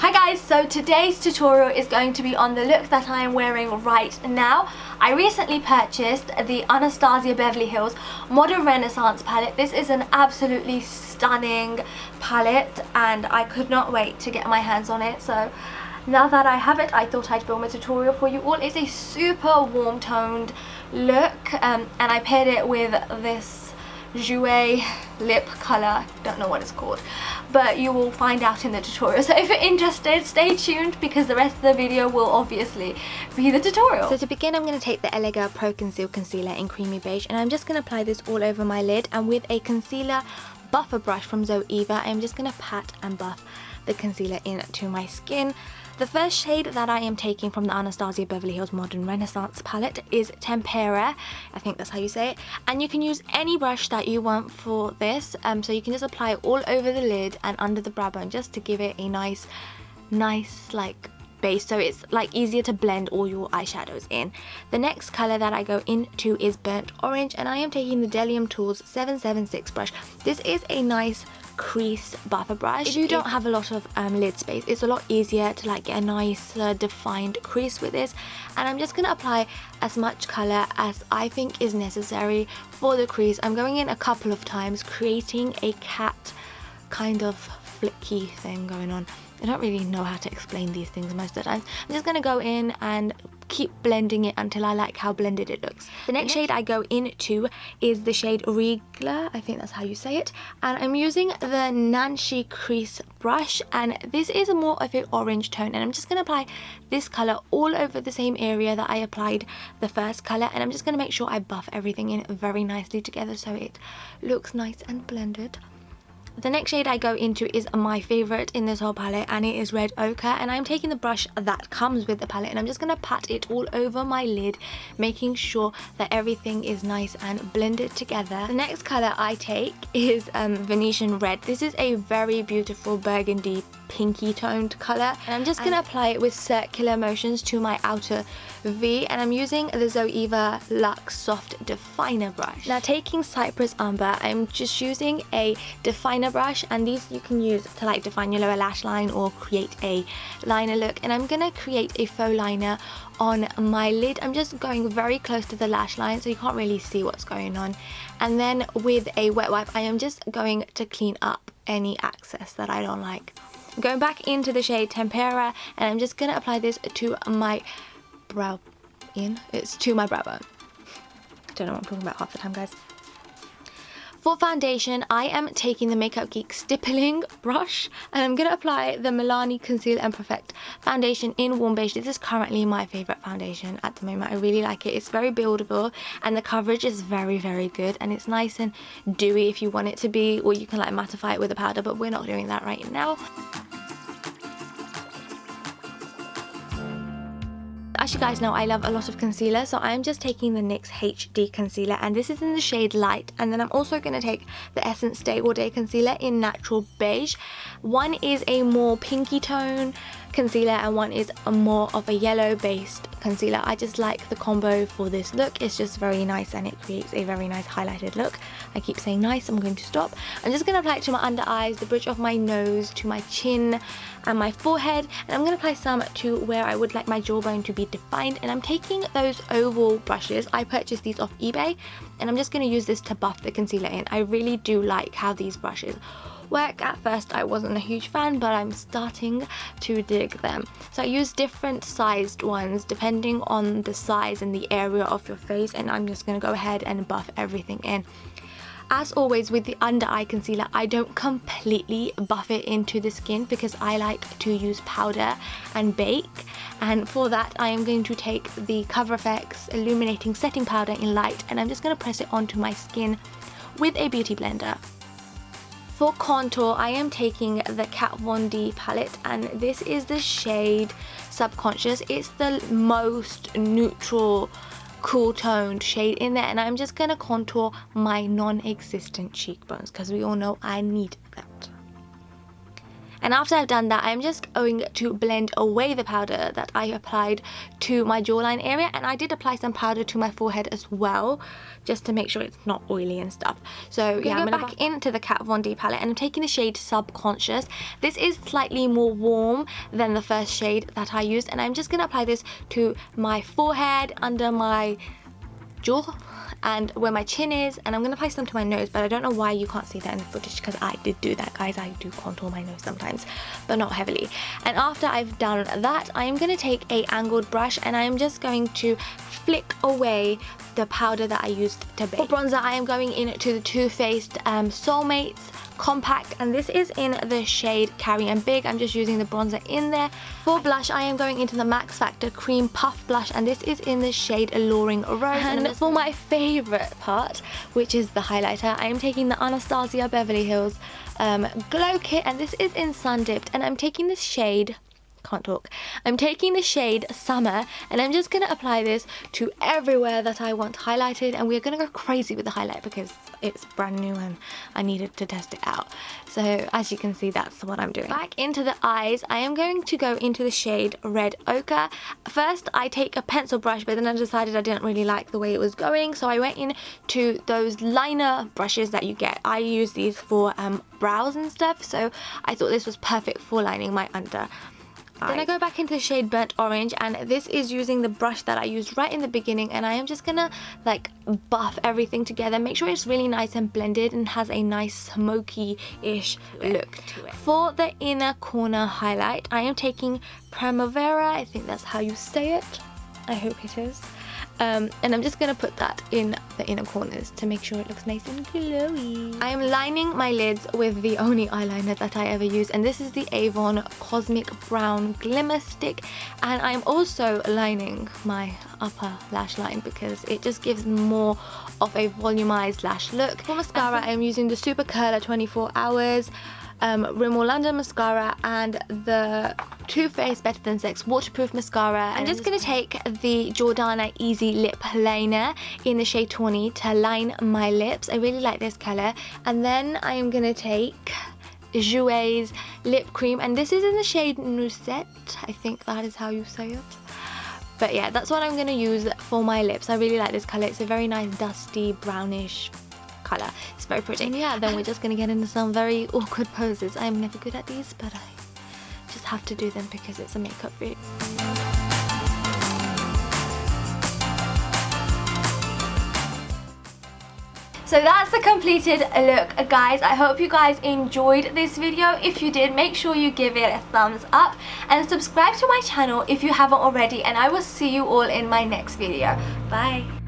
Hi guys, so today's tutorial is going to be on the look that I am wearing right now. I recently purchased the Anastasia Beverly Hills Modern Renaissance palette. This is an absolutely stunning palette and I could not wait to get my hands on it. So now that I have it, I thought I'd film a tutorial for you all. It's a super warm toned look and I paired it with this jouet lip color. Don't know what it's called, but you will find out in the tutorial. So if you're interested, stay tuned because the rest of the video will obviously be the tutorial. So to begin, I'm going to take the Elega Pro Conceal Concealer in Creamy Beige and I'm just going to apply this all over my lid, and with a concealer buffer brush from Zoeva, I'm just going to pat and buff the concealer into my skin. The first shade that I am taking from the Anastasia Beverly Hills Modern Renaissance palette is Tempera. I think that's how you say it. And you can use any brush that you want for this. So you can just apply it all over the lid and under the brow bone just to give it a nice like base, so it's like easier to blend all your eyeshadows in. The next color that I go into is Burnt Orange, and I am taking the Delium Tools 776 brush. This is a nice crease buffer brush. If you don't have a lot of lid space, it's a lot easier to like get a nice defined crease with this, and I'm just going to apply as much color as I think is necessary for the crease. I'm going in a couple of times, creating a cat kind of flicky thing going on. I don't really know how to explain these things most of the time. I'm just going to go in and keep blending it until I like how blended it looks. The next shade I go into is the shade Regla, I think that's how you say it, and I'm using the Nancy crease brush, and this is more of an orange tone, and I'm just going to apply this color all over the same area that I applied the first color, and I'm just going to make sure I buff everything in very nicely together so it looks nice and blended. The next shade I go into is my favorite in this whole palette, and it is Red Ochre, and I'm taking the brush that comes with the palette and I'm just going to pat it all over my lid, making sure that everything is nice and blended together. The next color I take is Venetian Red. This is a very beautiful burgundy pinky toned color, and I'm just going to apply it with circular motions to my outer V, and I'm using the Zoeva Luxe Soft Definer brush. Now taking Cypress Umber, I'm just using a definer brush, and these you can use to like define your lower lash line or create a liner look, and I'm gonna create a faux liner on my lid. I'm just going very close to the lash line so you can't really see what's going on, and then with a wet wipe I am just going to clean up any excess that I don't like. I'm going back into the shade Tempera, and I'm just gonna apply this to my brow bone. Don't know what I'm talking about half the time, guys. For foundation, I am taking the Makeup Geek stippling brush, and I'm going to apply the Milani Conceal and Prefect foundation in Warm Beige. This is currently my favourite foundation at the moment. I really like it. It's very buildable and the coverage is very good, and it's nice and dewy if you want it to be, or you can like mattify it with a powder, but we're not doing that right now. As you guys know, I love a lot of concealer, so I'm just taking the NYX HD Concealer, and this is in the shade Light, and then I'm also going to take the Essence Day All Day Concealer in Natural Beige. One is a more pinky tone concealer and one is a more of a yellow based concealer. I just like the combo for this look. It's just very nice and it creates a very nice highlighted look. I keep saying nice, I'm going to stop. I'm just going to apply it to my under eyes, the bridge of my nose, to my chin and my forehead, and I'm going to apply some to where I would like my jawbone to be defined, and I'm taking those oval brushes. I purchased these off eBay and I'm just going to use this to buff the concealer in. I really do like how these brushes work. At first I wasn't a huge fan, but I'm starting to dig them. So I use different sized ones depending on the size and the area of your face, and I'm just going to go ahead and buff everything in. As always with the under eye concealer, I don't completely buff it into the skin because I like to use powder and bake, and for that I am going to take the Cover FX Illuminating Setting Powder in Light, and I'm just going to press it onto my skin with a beauty blender. For contour, I am taking the Kat Von D palette, and this is the shade Subconscious. It's the most neutral, cool toned shade in there, and I'm just going to contour my non-existent cheekbones because we all know I need that. And after I've done that, I'm just going to blend away the powder that I applied to my jawline area, and I did apply some powder to my forehead as well, just to make sure it's not oily and stuff. So yeah, I'm going to back into the Kat Von D palette, and I'm taking the shade Subconscious. This is slightly more warm than the first shade that I used, and I'm just going to apply this to my forehead, under my jaw, and where my chin is, and I'm going to apply some to my nose, but I don't know why you can't see that in the footage, because I did do that, guys. I do contour my nose sometimes, but not heavily. And after I've done that, I am going to take a angled brush, and I am just going to flick away the powder that I used to bake. For bronzer, I am going into the Too Faced Soulmates Compact, and this is in the shade Carry and Big. I'm just using the bronzer in there. For blush, I am going into the Max Factor Cream Puff Blush, and this is in the shade Alluring Rose. And for my favourite part, which is the highlighter, I am taking the Anastasia Beverly Hills Glow Kit, and this is in Sun Dipped, and I'm taking this shade, can't talk, I'm taking the shade Summer, and I'm just going to apply this to everywhere that I want highlighted, and we're going to go crazy with the highlight because it's brand new and I needed to test it out. So as you can see, that's what I'm doing. Back into the eyes, I am going to go into the shade Red Ochre. First I take a pencil brush, but then I decided I didn't really like the way it was going, so I went into those liner brushes that you get. I use these for brows and stuff, so I thought this was perfect for lining my under. Then I go back into the shade Burnt Orange, and this is using the brush that I used right in the beginning, and I am just gonna like buff everything together, make sure it's really nice and blended and has a nice smoky-ish look to it. For the inner corner highlight, I am taking Primavera, I think that's how you say it, I hope it is. And I'm just going to put that in the inner corners to make sure it looks nice and glowy. I am lining my lids with the only eyeliner that I ever use, and this is the Avon Cosmic Brown Glimmerstick, and I'm also lining my upper lash line because it just gives more of a volumized lash look. For mascara, I am using the Super Curler 24 Hours Rimmel London Mascara and the Too Faced Better Than Sex Waterproof Mascara. I'm just going to take the Jordana Easy Lip Liner in the shade Tawny to line my lips. I really like this colour. And then I am going to take Jouer's Lip Cream, and this is in the shade Noisette. I think that is how you say it. But yeah, that's what I'm going to use for my lips. I really like this colour. It's a very nice dusty brownish colour. It's very pretty. And yeah, then we're just going to get into some very awkward poses. I'm never good at these, but I just have to do them because it's a makeup video. So that's the completed look, guys. I hope you guys enjoyed this video. If you did, make sure you give it a thumbs up and subscribe to my channel if you haven't already, and I will see you all in my next video. Bye.